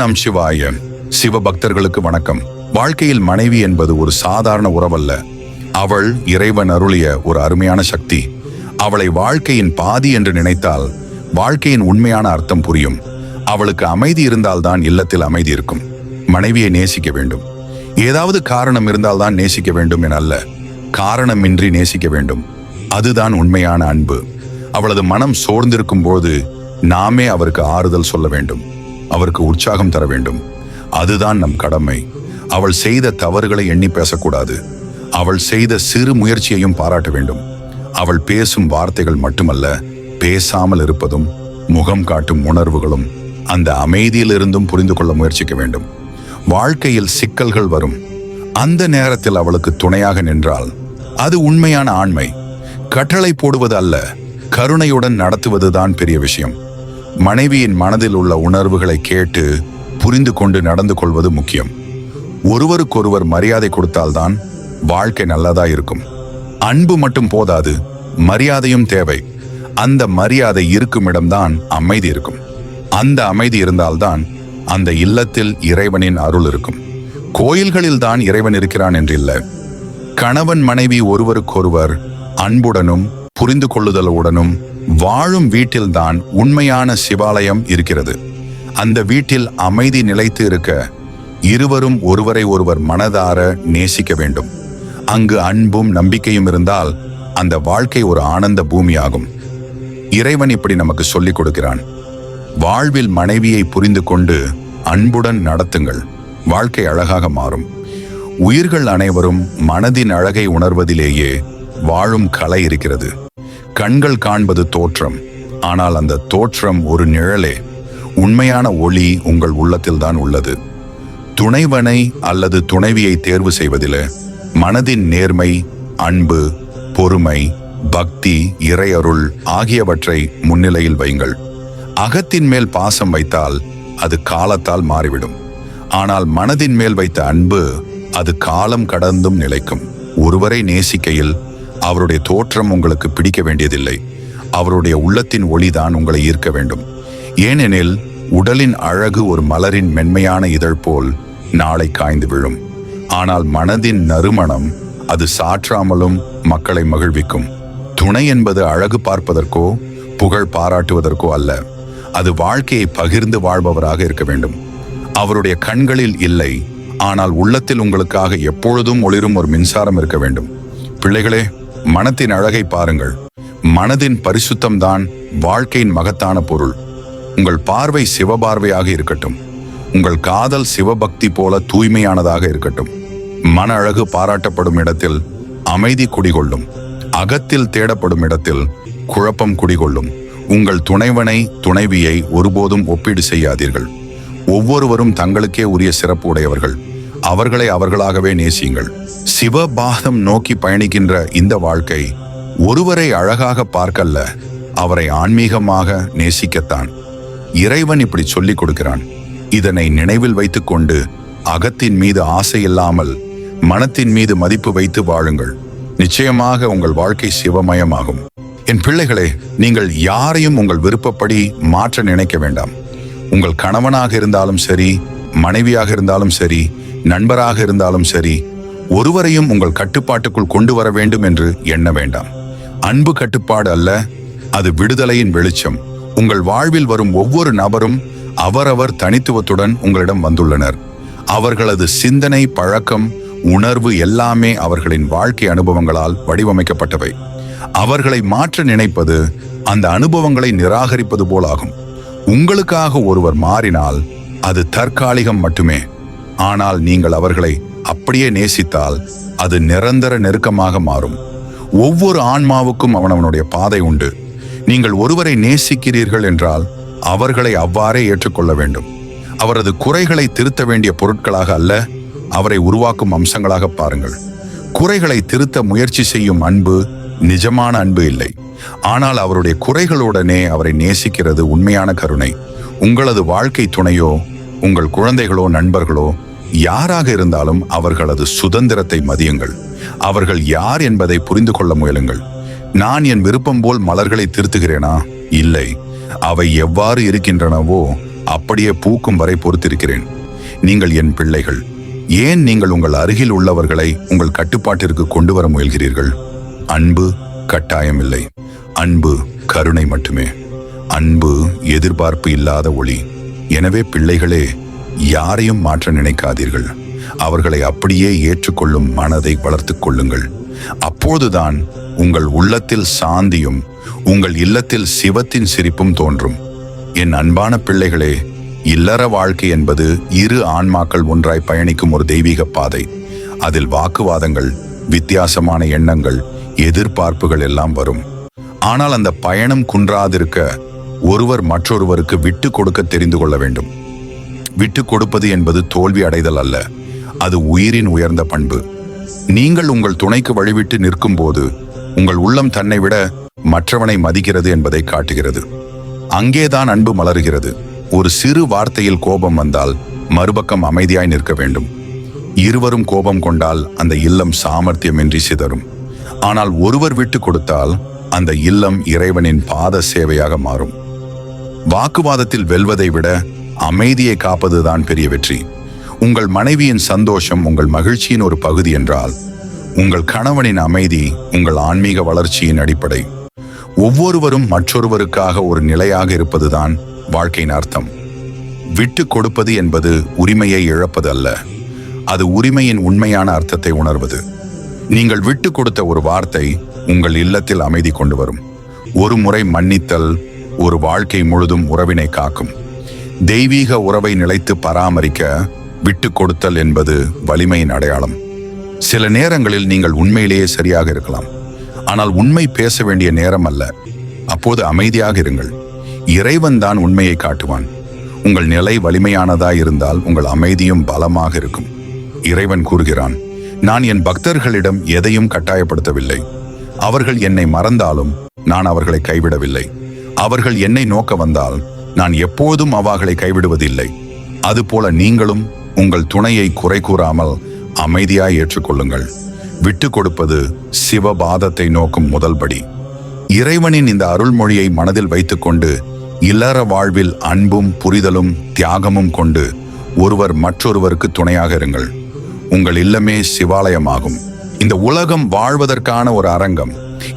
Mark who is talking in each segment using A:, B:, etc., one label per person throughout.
A: நம் சிவாய. சிவபக்தர்களுக்கு வணக்கம். வாழ்க்கையில் மனைவி என்பது ஒரு சாதாரண உறவல்ல. அவள் இறைவன் அருளிய ஒரு அருமையான சக்தி. அவளை வாழ்க்கையின் பாதி என்று நினைத்தால் வாழ்க்கையின் உண்மையான அர்த்தம் புரியும். அவளுக்கு அமைதி இருந்தால்தான் இல்லத்தில் அமைதி இருக்கும். மனைவியை நேசிக்க வேண்டும். ஏதாவது காரணம் இருந்தால்தான் நேசிக்க வேண்டும் என அல்ல, காரணமின்றி நேசிக்க வேண்டும். அதுதான் உண்மையான அன்பு. அவளது மனம் சோர்ந்திருக்கும் போது நாமே அவருக்கு ஆறுதல் சொல்ல வேண்டும், அவருக்கு உற்சாகம் தர வேண்டும். அதுதான் நம் கடமை. அவள் செய்த தவறுகளை எண்ணி பேசக்கூடாது. அவள் செய்த சிறு முயற்சியையும் பாராட்ட வேண்டும். அவள் பேசும் வார்த்தைகள் மட்டுமல்ல, பேசாமல் இருப்பதும் முகம் காட்டும் உணர்வுகளும் அந்த அமைதியிலிருந்தும் புரிந்து கொள்ள முயற்சிக்க வேண்டும். வாழ்க்கையில் சிக்கல்கள் வரும். அந்த நேரத்தில் அவளுக்கு துணையாக நின்றால் அது உண்மையான ஆண்மை. கட்டளை போடுவது அல்ல, கருணையுடன் நடத்துவதுதான் பெரிய விஷயம். மனைவியின் மனதில் உள்ள உணர்வுகளை கேட்டு புரிந்து கொண்டு நடந்து கொள்வது முக்கியம். ஒருவருக்கொருவர் மரியாதை கொடுத்தால்தான் வாழ்க்கை நல்லதா இருக்கும். அன்பு மட்டும் போதாது, மரியாதையும் தேவை. அந்த மரியாதை இருக்கும் இடம்தான் அமைதி இருக்கும். அந்த அமைதி இருந்தால்தான் அந்த இல்லத்தில் இறைவனின் அருள் இருக்கும். கோயில்களில் தான் இறைவன் இருக்கிறான் என்றில்லை. கணவன் மனைவி ஒருவருக்கொருவர் அன்புடனும் புரிந்து கொள்ளுதலுடனும் வாழும் வீட்டில்தான் உண்மையான சிவாலயம் இருக்கிறது. அந்த வீட்டில் அமைதி நிலைத்து இருக்க இருவரும் ஒருவரை ஒருவர் மனதார நேசிக்க வேண்டும். அங்கு அன்பும் நம்பிக்கையும் இருந்தால் அந்த வாழ்க்கை ஒரு ஆனந்த பூமியாகும். இறைவன் இப்படி நமக்கு சொல்லிக் கொடுக்கிறான். வாழ்வில் மனைவியை புரிந்து கொண்டு அன்புடன் நடத்துங்கள், வாழ்க்கை அழகாக மாறும். உயிர்கள் அனைவரும் மனதின் அழகை உணர்வதிலேயே வாழும் கலை இருக்கிறது. கண்கள் காண்பது தோற்றம், ஆனால் அந்த தோற்றம் ஒரு நிழலே. உண்மையான ஒளி உங்கள் உள்ளத்தில்தான் உள்ளது. துணைவனை அல்லது துணைவியை தேர்வு செய்வதில் மனதின் நேர்மை, அன்பு, பொறுமை, பக்தி, இறையருள் ஆகியவற்றை முன்னிலையில் வையுங்கள். அகத்தின் மேல் பாசம் வைத்தால் அது காலத்தால் மாறிவிடும். ஆனால் மனதின் மேல் வைத்த அன்பு அது காலம் கடந்தும் நிலைக்கும். ஒருவரை நேசிக்கையில் அவருடைய தோற்றம் உங்களுக்கு பிடிக்க வேண்டியதில்லை, அவருடைய உள்ளத்தின் ஒளிதான் உங்களை ஈர்க்க வேண்டும். ஏனெனில் உடலின் அழகு ஒரு மலரின் மென்மையான இதழ் போல் நாளை காய்ந்து விழும். ஆனால் மனதின் நறுமணம் அது சாற்றாமலும் மக்களை மகிழ்விக்கும். துணை என்பது அழகு பார்ப்பதற்கோ புகழ் பாராட்டுவதற்கோ அல்ல, அது வாழ்க்கையை பகிர்ந்து வாழ்பவராக இருக்க வேண்டும். அவருடைய கண்களில் இல்லை, ஆனால் உள்ளத்தில் உங்களுக்காக எப்பொழுதும் ஒளிரும் ஒரு மின்சாரம் இருக்க வேண்டும். பிள்ளைகளே, மனத்தின் அழகை பாருங்கள். மனதின் பரிசுத்தம்தான் வாழ்க்கையின் மகத்தான பொருள். உங்கள் பார்வை சிவபார்வையாக இருக்கட்டும். உங்கள் காதல் சிவபக்தி போல தூய்மையானதாக இருக்கட்டும். மன அழகு பாராட்டப்படும் இடத்தில் அமைதி குடிகொள்ளும். அகத்தில் தேடப்படும் இடத்தில் குழப்பம் குடிகொள்ளும். உங்கள் துணைவனை துணைவியை ஒருபோதும் ஒப்பீடு செய்யாதீர்கள். ஒவ்வொருவரும் தங்களுக்கே உரிய சிறப்பு உடையவர்கள். அவர்களை அவர்களாகவே நேசியுங்கள். சிவபாதம் நோக்கி பயணிக்கின்ற இந்த வாழ்க்கை ஒருவரை அழகாக பார்க்கல்ல, அவரை ஆன்மீகமாக நேசிக்கத்தான். இறைவன் இப்படி சொல்லிக் கொடுக்கிறான். இதனை நினைவில் வைத்துக்கொண்டு அகத்தின் மீது ஆசை இல்லாமல் மனத்தின் மீது மதிப்பு வைத்து வாழுங்கள். நிச்சயமாக உங்கள் வாழ்க்கை சிவமயமாகும். என் பிள்ளைகளே, நீங்கள் யாரையும் உங்கள் விருப்பப்படி மாற்ற நினைக்க வேண்டாம். உங்கள் கணவனாக இருந்தாலும் சரி, மனைவியாக இருந்தாலும் சரி, நண்பராக இருந்தாலும் சரி, ஒருவரையும் உங்கள் கட்டுப்பாட்டுக்குள் கொண்டு வர வேண்டும் என்று எண்ண வேண்டாம். அன்பு கட்டுப்பாடு அல்ல, அது விடுதலையின் வெளிச்சம். உங்கள் வாழ்வில் வரும் ஒவ்வொரு நபரும் அவரவர் தனித்துவத்துடன் உங்களிடம் வந்துள்ளனர். அவர்களது சிந்தனை, பழக்கம், உணர்வு எல்லாமே அவர்களின் வாழ்க்கை அனுபவங்களால் வடிவமைக்கப்பட்டவை. அவர்களை மாற்ற நினைப்பது அந்த அனுபவங்களை நிராகரிப்பது போலாகும். உங்களுக்காக ஒருவர் மாறினால் அது தற்காலிகம் மட்டுமே. ஆனால் நீங்கள் அவர்களை அப்படியே நேசித்தால் அது நிரந்தர நெருக்கமாக மாறும். ஒவ்வொரு ஆன்மாவுக்கும் அவனவனுடைய பாதை உண்டு. நீங்கள் ஒருவரை நேசிக்கிறீர்கள் என்றால் அவர்களை அவ்வாறே ஏற்றுக்கொள்ள வேண்டும். அவரது குறைகளை திருத்த வேண்டிய பொருட்களாக அல்ல, அவரை உருவாக்கும் அம்சங்களாக பாருங்கள். குறைகளை திருத்த முயற்சி செய்யும் அன்பு நிஜமான அன்பு இல்லை. ஆனால் அவருடைய குறைகளுடனே அவரை நேசிக்கிறது உண்மையான கருணை. உங்களது வாழ்க்கை துணையோ, உங்கள் குழந்தைகளோ, நண்பர்களோ யாராக இருந்தாலும் அவர்களது சுதந்திரத்தை மதியுங்கள். அவர்கள் யார் என்பதை புரிந்து கொள்ள முயலுங்கள். நான் என் விருப்பம் போல் மலர்களை திருத்துகிறேனா? இல்லை. அவை எவ்வாறு இருக்கின்றனவோ அப்படியே பூக்கும் வரை பொறுத்திருக்கிறேன். நீங்கள் என் பிள்ளைகள். ஏன் நீங்கள் உங்கள் அருகில் உள்ளவர்களை உங்கள் கட்டுப்பாட்டிற்கு கொண்டு வர முயல்கிறீர்கள்? அன்பு கட்டாயமில்லை. அன்பு கருணை மட்டுமே. அன்பு எதிர்பார்ப்பு இல்லாத ஒளி. எனவே பிள்ளைகளே, யாரையும் மாற்ற நினைக்காதீர்கள். அவர்களை அப்படியே ஏற்றுக்கொள்ளும் மனதை வளர்த்துக் கொள்ளுங்கள். அப்போதுதான் உங்கள் உள்ளத்தில் சாந்தியும் உங்கள் இல்லத்தில் சிவத்தின் சிரிப்பும் தோன்றும். என் அன்பான பிள்ளைகளே, இல்லற வாழ்க்கை என்பது இரு ஆன்மாக்கள் ஒன்றாய் பயணிக்கும் ஒரு தெய்வீக பாதை. அதில் வாக்குவாதங்கள், வித்தியாசமான எண்ணங்கள், எதிர்பார்ப்புகள் எல்லாம் வரும். ஆனால் அந்த பயணம் குன்றாதிருக்க ஒருவர் மற்றொருவருக்கு விட்டு கொடுக்க தெரிந்து கொள்ள வேண்டும். விட்டு கொடுப்பது என்பது தோல்வி அடைதல் அல்ல, அது உயிரின் உயர்ந்த பண்பு. நீங்கள் உங்கள் துணைக்கு வழிவிட்டு நிற்கும் போது உங்கள் உள்ளம் தன்னை விட மற்றவனை மதிக்கிறது என்பதை காட்டுகிறது. அங்கேதான் அன்பு மலர்கிறது. ஒரு சிறு வார்த்தையில் கோபம் வந்தால் மறுபக்கம் அமைதியாய் நிற்க வேண்டும். இருவரும் கோபம் கொண்டால் அந்த இல்லம் சாமர்த்தியமின்றி சிதறும். ஆனால் ஒருவர் விட்டு கொடுத்தால் அந்த இல்லம் இறைவனின் பாத சேவையாக மாறும். வாக்குவாதத்தில் வெல்வதை விட அமைதியை காப்பதுதான் பெரிய வெற்றி. உங்கள் மனைவியின் சந்தோஷம் உங்கள் மகிழ்ச்சியின் ஒரு பகுதி என்றால், உங்கள் கணவனின் அமைதி உங்கள் ஆன்மீக வளர்ச்சியின் அடிப்படை. ஒவ்வொருவரும் மற்றொருவருக்காக ஒரு நிலையாக இருப்பதுதான் வாழ்க்கையின் அர்த்தம். விட்டு கொடுப்பது என்பது உரிமையை இழப்பது அல்ல, அது உரிமையின் உண்மையான அர்த்தத்தை உணர்வது. நீங்கள் விட்டு கொடுத்த ஒரு வார்த்தை உங்கள் இல்லத்தில் அமைதி கொண்டு வரும். ஒரு முறை மன்னித்தல் ஒரு வாழ்க்கை முழுதும் உறவினை காக்கும். தெய்வீக உறவை நிலைத்து பராமரிக்க விட்டு கொடுத்தல் என்பது வலிமையின் அடையாளம். சில நேரங்களில் நீங்கள் உண்மையிலேயே சரியாக இருக்கலாம், ஆனால் உண்மை பேச வேண்டிய நேரம் அல்ல. அப்போது அமைதியாக இருங்கள். இறைவன் தான் உண்மையை காட்டுவான். உங்கள் நிலை வலிமையானதாய் இருந்தால் உங்கள் அமைதியும் பலமாக இருக்கும். இறைவன் கூறுகிறான், நான் என் பக்தர்களிடம் எதையும் கட்டாயப்படுத்தவில்லை. அவர்கள் என்னை மறந்தாலும் நான் அவர்களை கைவிடவில்லை. அவர்கள் என்னை நோக்க வந்தால் நான் எப்போதும் அவர்களை கைவிடுவதில்லை. அதுபோல நீங்களும் உங்கள் துணையை குறை கூறாமல் அமைதியாய் ஏற்றுக்கொள்ளுங்கள். விட்டு கொடுப்பது சிவபாதத்தை நோக்கும் முதல் படி. இறைவனின் இந்த அருள்மொழியை மனதில் வைத்துக்கொண்டு இல்லற வாழ்வில் அன்பும் புரிதலும் தியாகமும் கொண்டு ஒருவர் மற்றொருவருக்கு துணையாக இருங்கள். உங்கள் இல்லமே சிவாலயமாகும். இந்த உலகம் வாழ்வதற்கான ஒரு அரங்கம்.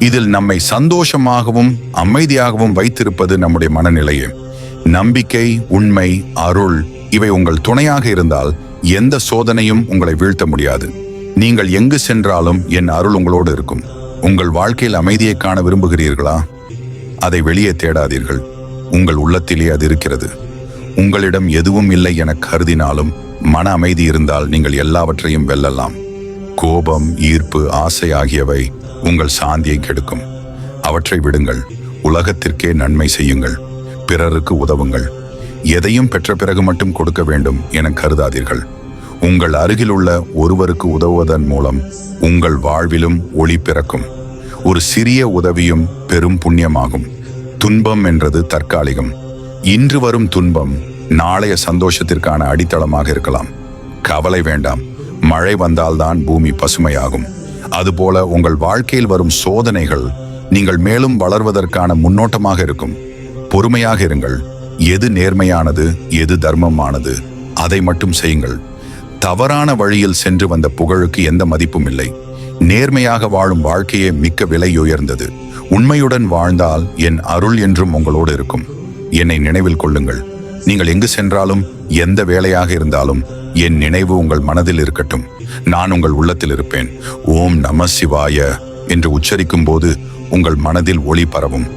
A: இதில் நம்மை சந்தோஷமாகவும் அமைதியாகவும் வைத்திருப்பது நம்முடைய மனநிலையே. நம்பிக்கை, உண்மை, அருள் இவை உங்கள் துணையாக இருந்தால் எந்த சோதனையும் உங்களை வீழ்த்த முடியாது. நீங்கள் எங்கு சென்றாலும் என் அருள் உங்களோடு இருக்கும். உங்கள் வாழ்க்கையில் அமைதியை காண விரும்புகிறீர்களா? அதை வெளியே தேடாதீர்கள், உங்கள் உள்ளத்திலே அது இருக்கிறது. உங்களிடம் எதுவும் இல்லை என கருதினாலும் மன அமைதி இருந்தால் நீங்கள் எல்லாவற்றையும் வெல்லலாம். கோபம், ஈர்ப்பு, ஆசை ஆகியவை உங்கள் சாந்தியை கெடுக்கும். அவற்றை விடுங்கள். உலகத்திற்கே நன்மை செய்யுங்கள். பிறருக்கு உதவுங்கள். எதையும் பெற்ற பிறகு மட்டும் கொடுக்க வேண்டும் என கருதாதீர்கள். உங்கள் அருகில் உள்ள ஒருவருக்கு உதவுவதன் மூலம் உங்கள் வாழ்விலும் ஒளி பிறக்கும். ஒரு சிறிய உதவியும் பெரும் புண்ணியமாகும். துன்பம் என்றது தற்காலிகம். இன்று வரும் துன்பம் நாளைய சந்தோஷத்திற்கான அடித்தளமாக இருக்கலாம். கவலை வேண்டாம். மழை வந்தால்தான் பூமி பசுமையாகும். அதுபோல உங்கள் வாழ்க்கையில் வரும் சோதனைகள் நீங்கள் மேலும் வளர்வதற்கான முன்னோட்டமாக இருக்கும். பொறுமையாக இருங்கள். எது நேர்மையானது, எது தர்மமானது அதை மட்டும் செய்யுங்கள். தவறான வழியில் சென்று வந்த புகழுக்கு எந்த மதிப்பும் இல்லை. நேர்மையாக வாழும் வாழ்க்கையே மிக்க விலை உயர்ந்தது. உண்மையுடன் வாழ்ந்தால் என் அருள் என்றும் உங்களோடு இருக்கும். என்னை நினைவில் கொள்ளுங்கள். நீங்கள் எங்கு சென்றாலும் எந்த வேலையாக இருந்தாலும் என் நினைவு உங்கள் மனதில் இருக்கட்டும். நான் உங்கள் உள்ளத்தில் இருப்பேன். ஓம் நம சிவாய என்று உச்சரிக்கும் போது உங்கள் மனதில் ஒளி பரவும்.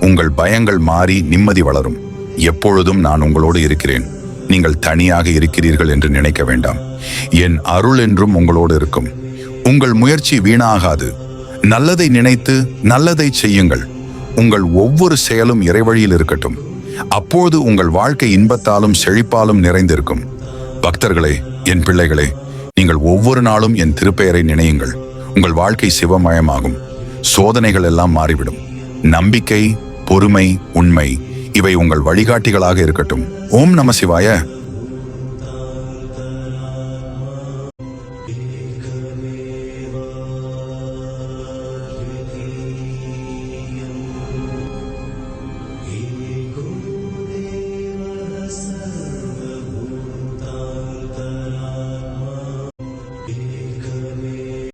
A: உங்கள் பயங்கள் மாறி நிம்மதி வளரும். எப்பொழுதும் நான் உங்களோடு இருக்கிறேன். நீங்கள் தனியாக இருக்கிறீர்கள் என்று நினைக்க வேண்டாம். என் அருள் என்றும் உங்களோடு இருக்கும். உங்கள் முயற்சி வீணாகாது. நல்லதை நினைத்து நல்லதை செய்யுங்கள். உங்கள் ஒவ்வொரு செயலும் இறைவழியில் இருக்கட்டும். அப்போது உங்கள் வாழ்க்கை இன்பத்தாலும் செழிப்பாலும் நிறைந்திருக்கும். பக்தர்களே, என் பிள்ளைகளே, நீங்கள் ஒவ்வொரு நாளும் என் திருப்பெயரை நினையுங்கள். உங்கள் வாழ்க்கை சிவமயமாகும். சோதனைகள் எல்லாம் மாறிவிடும். நம்பிக்கை, பொறுமை, உண்மை இவை உங்கள் வழிகாட்டிகளாக இருக்கட்டும். ஓம் நம சிவாய.